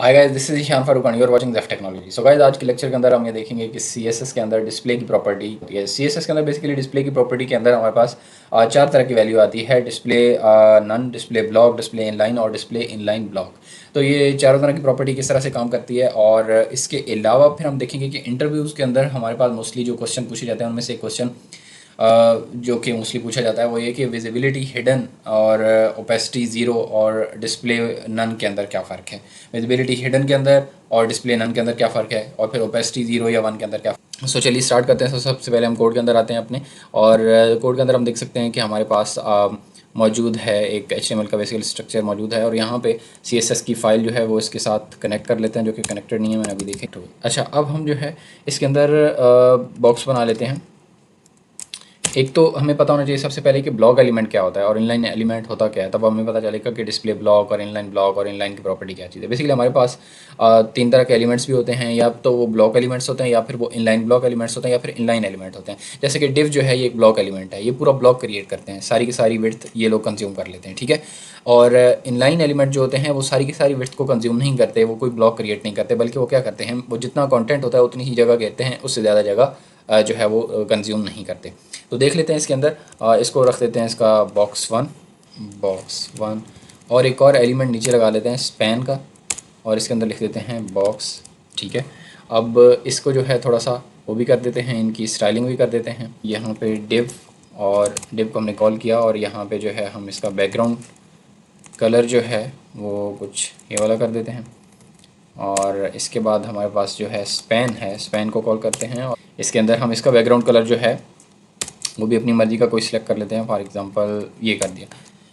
Hi guys, this is Ishaan Farooq and you are watching Zeph technology. So guys, आज के lecture के अंदर हम ये देखेंगे कि सीएसएस के अंदर डिस्प्ले की प्रॉपर्टी होती है। सीएसएस के अंदर बेसिकली डिस्प्ले की प्रॉपर्टी के अंदर हमारे पास चार तरह की वैल्यू आती है: display none, display block, display inline और डिस्प्ले इनलाइन ब्लॉक। तो ये चारों तरह की प्रॉपर्टी किस तरह से काम करती है, और इसके अलावा फिर हम देखेंगे कि इंटरव्यूज़ के अंदर हमारे पास मोस्टली जो क्वेश्चन पूछे जाते हैं उनमें से एक क्वेश्चन जो कि मोस्टली पूछा जाता है वो ये कि विजिबिलिटी हिडन और ओपेसिटी ज़ीरो और डिस्प्ले नन के अंदर क्या फ़र्क है। विजिबिलिटी हिडन के अंदर और डिस्प्ले नन के अंदर क्या फ़र्क है, और फिर ओपेसिटी ज़ीरो या वन के अंदर क्या। सो चलिए स्टार्ट करते हैं। सबसे पहले हम कोड के अंदर आते हैं अपने, और कोड के अंदर हम देख सकते हैं कि हमारे पास मौजूद है एक HTML का बेसिकल स्ट्रक्चर मौजूद है, और यहाँ पे CSS की फ़ाइल जो है वो इसके साथ कनेक्ट कर लेते हैं, जो कि कनेक्टेड नहीं है, मैंने अभी देखे। अच्छा, अब हम जो है इसके अंदर बॉक्स बना लेते हैं। एक तो हमें पता होना चाहिए सबसे पहले कि ब्लॉक एलिमेंट क्या होता है और इनलाइन एलिमेंट होता क्या है, तब हमें पता चलेगा कि डिस्प्ले ब्लॉक और इनलाइन की प्रॉपर्टी क्या चीज़ है। बेसिकली हमारे पास तीन तरह के एलिमेंट्स भी होते हैं, या तो वो ब्लॉक एलिमेंट्स होते हैं, या फिर वो इनलाइन ब्लॉक एलिमेंट्स होते हैं, या फिर इनलाइन एलिमेंट होते हैं। जैसे कि डिव जो है ये एक ब्लॉक एलिमेंट है, ये पूरा ब्लॉक क्रिएट करते हैं, सारी की सारी विड्थ ये लोग कंज्यूम कर लेते हैं, ठीक है। और इनलाइन एलिमेंट जो होते हैं वो सारी की सारी विड्थ को कंज्यूम नहीं करते, वो कोई ब्लॉक क्रिएट नहीं करते, बल्कि वो क्या करते हैं, वो जितना कॉन्टेंट होता है उतनी ही जगह कहते हैं, उससे ज़्यादा जगह जो है वो कंज्यूम नहीं करते। तो देख लेते हैं इसके अंदर, इसको रख देते हैं इसका बॉक्स वन, और एक और एलिमेंट नीचे लगा लेते हैं स्पैन का, और इसके अंदर लिख देते हैं बॉक्स, ठीक है। अब इसको जो है थोड़ा सा वो भी कर देते हैं, इनकी स्टाइलिंग भी कर देते हैं। यहाँ पे डिव, और डिव को हमने कॉल किया, और यहाँ पे जो है हम इसका बैकग्राउंड कलर जो है वो कुछ ये वाला कर देते हैं। और इसके बाद हमारे पास जो है स्पैन को कॉल करते हैं, और इसके अंदर हम इसका बैकग्राउंड कलर जो है वो भी अपनी मर्ज़ी का कोई सिलेक्ट कर लेते हैं। फॉर एग्जांपल ये कर दिया,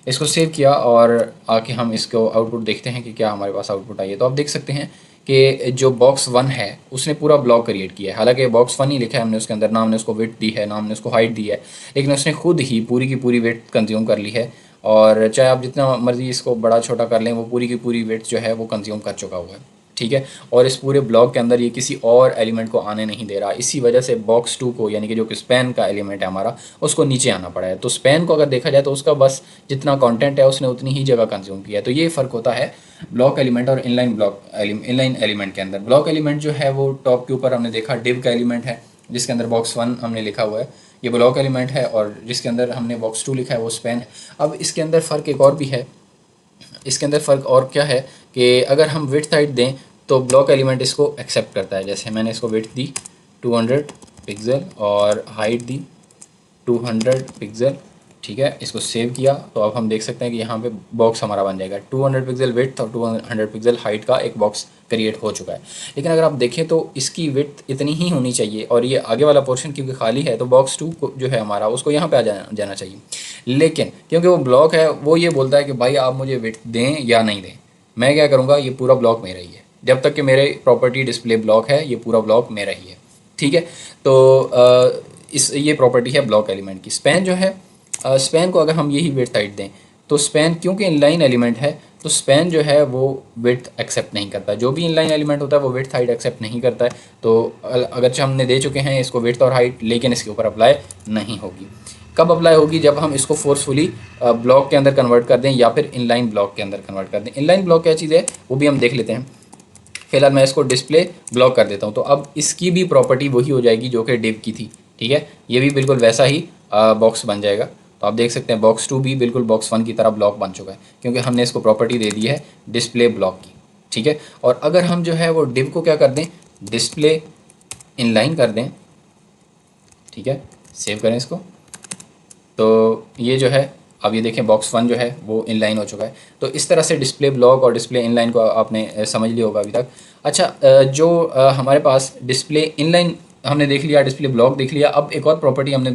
इसको सेव किया, और आके हम इसको आउटपुट देखते हैं कि क्या हमारे पास आउटपुट आई है। तो आप देख सकते हैं कि जो बॉक्स वन है उसने पूरा ब्लॉक क्रिएट किया है। हालांकि बॉक्स वन ही लिखा है हमने उसके अंदर, ना हमने उसको विड्थ दी है, ना हमने उसको हाइट दी है, लेकिन उसने खुद ही पूरी की पूरी विड्थ कंज्यूम कर ली है। और चाहे आप जितना मर्ज़ी इसको बड़ा छोटा कर लें, वो पूरी की पूरी विड्थ जो है वो कंज्यूम कर चुका हुआ है, ठीक है। और इस पूरे ब्लॉक के अंदर ये किसी और एलिमेंट को आने नहीं दे रहा। इसी वजह से बॉक्स टू को, यानी कि जो कि स्पैन का एलिमेंट है हमारा, उसको नीचे आना पड़ा है। तो स्पैन को अगर देखा जाए तो उसका बस जितना कंटेंट है उसने उतनी ही जगह कंज्यूम किया है। तो ये फ़र्क होता है ब्लॉक एलिमेंट और इनलाइन एलिमेंट के अंदर। ब्लॉक एलिमेंट जो है वो टॉप के ऊपर हमने देखा डिव का एलिमेंट है, जिसके अंदर बॉक्स वन हमने लिखा हुआ है, ये ब्लॉक एलिमेंट है, और जिसके अंदर हमने बॉक्स टू लिखा है वो स्पैन है। अब इसके अंदर फ़र्क एक और भी है। इसके अंदर फ़र्क और क्या है कि अगर हम विड्थ हाइट दें तो ब्लॉक एलिमेंट इसको एक्सेप्ट करता है। जैसे मैंने इसको विड्थ दी 200 पिक्सल और हाइट दी 200 पिक्सल, ठीक है। इसको सेव किया तो अब हम देख सकते हैं कि यहाँ पे बॉक्स हमारा बन जाएगा। 200 पिक्सल विड्थ और 200 पिक्सल हाइट का एक बॉक्स क्रिएट हो चुका है। लेकिन अगर आप देखें तो इसकी विड्थ इतनी ही होनी चाहिए, और ये आगे वाला पोर्शन क्योंकि खाली है तो बॉक्स टू को जो है हमारा उसको यहाँ पे आ जाना चाहिए। लेकिन क्योंकि वो ब्लॉक है, वो ये बोलता है कि भाई आप मुझे विड्थ दें या नहीं दें, मैं क्या करूँगा, ये पूरा ब्लॉक मेरा ही है। जब तक कि मेरे प्रॉपर्टी डिस्प्ले ब्लॉक है, ये पूरा ब्लॉक मेरा ही है, ठीक है। तो इस ये प्रॉपर्टी है ब्लॉक एलिमेंट की। स्पैन जो है, स्पैन को अगर हम यही विड्थ हाइट दें तो स्पैन क्योंकि इनलाइन एलिमेंट है तो स्पैन जो है वो विड्थ एक्सेप्ट नहीं करता। जो भी इनलाइन एलिमेंट होता है वो विड्थ हाइट एक्सेप्ट नहीं करता है। तो अगरचे हमने दे चुके हैं इसको विड्थ और हाइट, लेकिन इसके ऊपर अप्लाई नहीं होगी। कब अप्लाई होगी, जब हम इसको फोर्सफुली ब्लॉक के अंदर कन्वर्ट कर दें, या फिर इनलाइन ब्लॉक के अंदर कन्वर्ट कर दें। इनलाइन ब्लॉक क्या चीज़ है वो भी हम देख लेते हैं। फिलहाल मैं इसको डिस्प्ले ब्लॉक कर देता हूँ, तो अब इसकी भी प्रॉपर्टी वही हो जाएगी जो कि डिव की थी, ठीक है। ये भी बिल्कुल वैसा ही बॉक्स बन जाएगा। तो आप देख सकते हैं बॉक्स टू भी बिल्कुल बॉक्स वन की तरह ब्लॉक बन चुका है, क्योंकि हमने इसको प्रॉपर्टी दे दी है डिस्प्ले ब्लॉक की, ठीक है। और अगर हम जो है वो डिव को क्या कर दें, डिस्प्ले इनलाइन कर दें, ठीक है, सेव करें इसको, तो ये जो है अब ये देखें बॉक्स वन जो है वो इनलाइन हो चुका है। तो इस तरह से डिस्प्ले ब्लॉक और डिस्प्ले इनलाइन को आपने समझ लिया होगा अभी तक। अच्छा, जो हमारे पास डिस्प्ले इनलाइन हमने देख लिया, डिस्प्ले ब्लॉक देख लिया। अब एक और प्रॉपर्टी हमने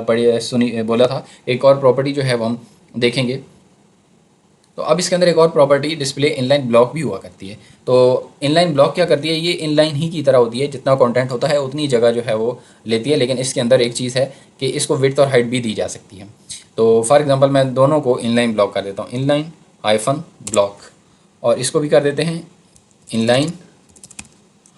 पढ़ी सुनी बोला था, एक और प्रॉपर्टी जो है वो हम देखेंगे। तो अब इसके अंदर एक और प्रॉपर्टी डिस्प्ले इनलाइन ब्लॉक भी हुआ करती है। तो इनलाइन ब्लॉक क्या करती है, ये इनलाइन ही की तरह होती है, जितना कंटेंट होता है उतनी जगह जो है वो लेती है। लेकिन इसके अंदर एक चीज़ है कि इसको विड्थ और हाइट भी दी जा सकती है। तो फॉर एग्जांपल मैं दोनों को इनलाइन ब्लॉक कर देता हूँ, इनलाइन हाइफन ब्लॉक, और इसको भी कर देते हैं इनलाइन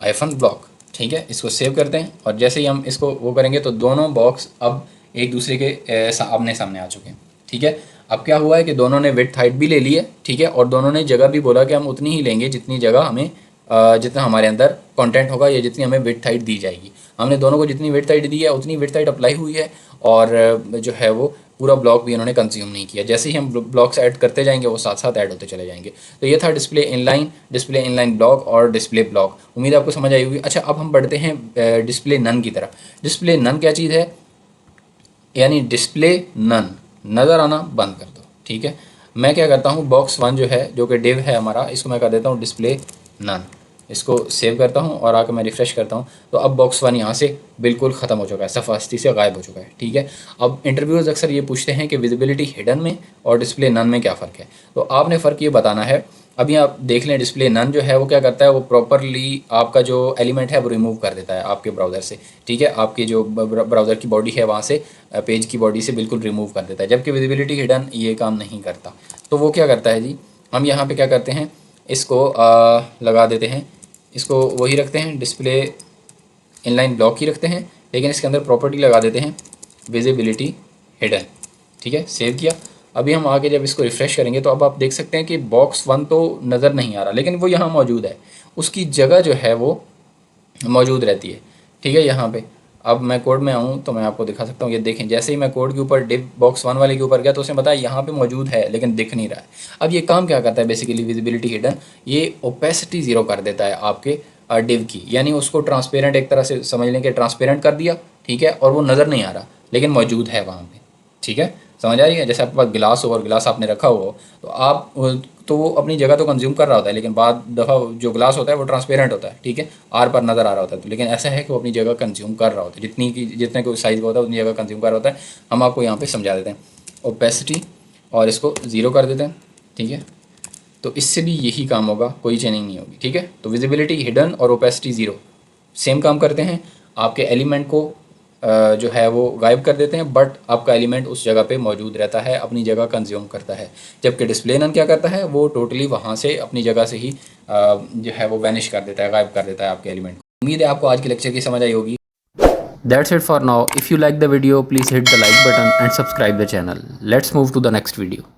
हाइफन ब्लॉक, ठीक है। इसको सेव करते हैं, और जैसे ही हम इसको वो करेंगे तो दोनों बॉक्स अब एक दूसरे के आमने सामने आ चुके हैं, ठीक है। अब क्या हुआ है कि दोनों ने विड्थ हाइट भी ले ली है, ठीक है, और दोनों ने जगह भी बोला कि हम उतनी ही लेंगे जितनी जगह हमें जितना हमारे अंदर कंटेंट होगा या जितनी हमें विड्थ हाइट दी जाएगी। हमने दोनों को जितनी विड्थ हाइट दी है उतनी विड्थ हाइट अप्लाई हुई है, और जो है वो पूरा ब्लॉक भी उन्होंने कंज्यूम नहीं किया। जैसे ही हम ब्लॉक्स ऐड करते जाएंगे वो साथ साथ ऐड होते चले जाएंगे। तो ये था डिस्प्ले इनलाइन ब्लॉक और डिस्प्ले ब्लॉक। उम्मीद है आपको समझ आई होगी। अच्छा, अब हम बढ़ते हैं डिस्प्ले नन की तरफ। डिस्प्ले नन क्या चीज़ है, यानी डिस्प्ले नन, नज़र आना बंद कर दो, ठीक है। मैं क्या करता हूँ, बॉक्स 1 जो है, जो कि डिव है हमारा, इसको मैं कर देता हूँ डिस्प्ले नन। इसको सेव करता हूँ और आकर मैं रिफ़्रेश करता हूँ, तो अब बॉक्स 1 यहाँ से बिल्कुल ख़त्म हो चुका है, सफास्ती से गायब हो चुका है, ठीक है। अब इंटरव्यूअर्स अक्सर ये पूछते हैं कि विजिबिलिटी हिडन में और डिस्प्ले नन में क्या फ़र्क है। तो आपने फ़र्क ये बताना है। अभी आप देख लें, डिस्प्ले नन जो है वो क्या करता है, वो प्रॉपरली आपका जो एलिमेंट है वो रिमूव कर देता है आपके ब्राउज़र से, ठीक है। आपकी जो ब्राउज़र की बॉडी है वहाँ से, पेज की बॉडी से बिल्कुल रिमूव कर देता है, जबकि विजिबिलिटी हिडन ये काम नहीं करता। तो वो क्या करता है जी, हम यहाँ पे क्या करते हैं, इसको लगा देते हैं, इसको वही रखते हैं, डिस्प्ले इनलाइन ब्लॉक ही रखते हैं, लेकिन इसके अंदर प्रॉपर्टी लगा देते हैं विजिबिलिटी हिडन, ठीक है। सेव किया। अभी हम आगे जब इसको रिफ़्रेश करेंगे तो अब आप देख सकते हैं कि बॉक्स 1 तो नज़र नहीं आ रहा, लेकिन वो यहाँ मौजूद है, उसकी जगह जो है वो मौजूद रहती है, ठीक है। यहाँ पे अब मैं कोड में आऊँ तो मैं आपको दिखा सकता हूँ। ये देखें, जैसे ही मैं कोड के ऊपर डिव बॉक्स 1 वाले के ऊपर गया तो उसने बताया यहाँ पे मौजूद है लेकिन दिख नहीं रहा है। अब ये काम क्या करता है बेसिकली, विजिबिलिटी हिडन, ये ओपेसिटी ज़ीरो कर देता है आपके डिव की, यानी उसको ट्रांसपेरेंट, एक तरह से समझ लें कि ट्रांसपेरेंट कर दिया, ठीक है, और वो नज़र नहीं आ रहा लेकिन मौजूद है वहाँ पर, ठीक है। समझ आ रही है। जैसे आपके पास गिलास हो और गिलास आपने रखा हो, तो आप तो वो अपनी जगह तो कंज्यूम कर रहा होता है, लेकिन बाद दफ़ा जो ग्लास होता है वो ट्रांसपेरेंट होता है, ठीक है, आर पर नज़र आ रहा होता है। तो लेकिन ऐसा है कि वो अपनी जगह कंज्यूम कर रहा होता है, जितने को साइज़ का होता है उतनी जगह कंज्यूम कर रहा होता है। हम आपको यहाँ पे समझा देते हैं, ओपेसिटी, और इसको ज़ीरो कर देते हैं, ठीक है। तो इससे भी यही काम होगा, कोई चेंजिंग नहीं होगी, ठीक है। तो विजिबिलिटी हिडन और ओपेसिटी ज़ीरो सेम काम करते हैं, आपके एलिमेंट को जो है वो गायब कर देते हैं, बट आपका एलिमेंट उस जगह पे मौजूद रहता है, अपनी जगह कंज्यूम करता है। जबकि डिस्प्ले नन क्या करता है, वो टोटली वहाँ से अपनी जगह से ही जो है वो वैनिश कर देता है, गायब कर देता है आपके एलिमेंट को। उम्मीद है आपको आज के लेक्चर की समझ आई होगी। That's it for now. If you like the video, please hit the like button and subscribe the channel. Let's move to the next video.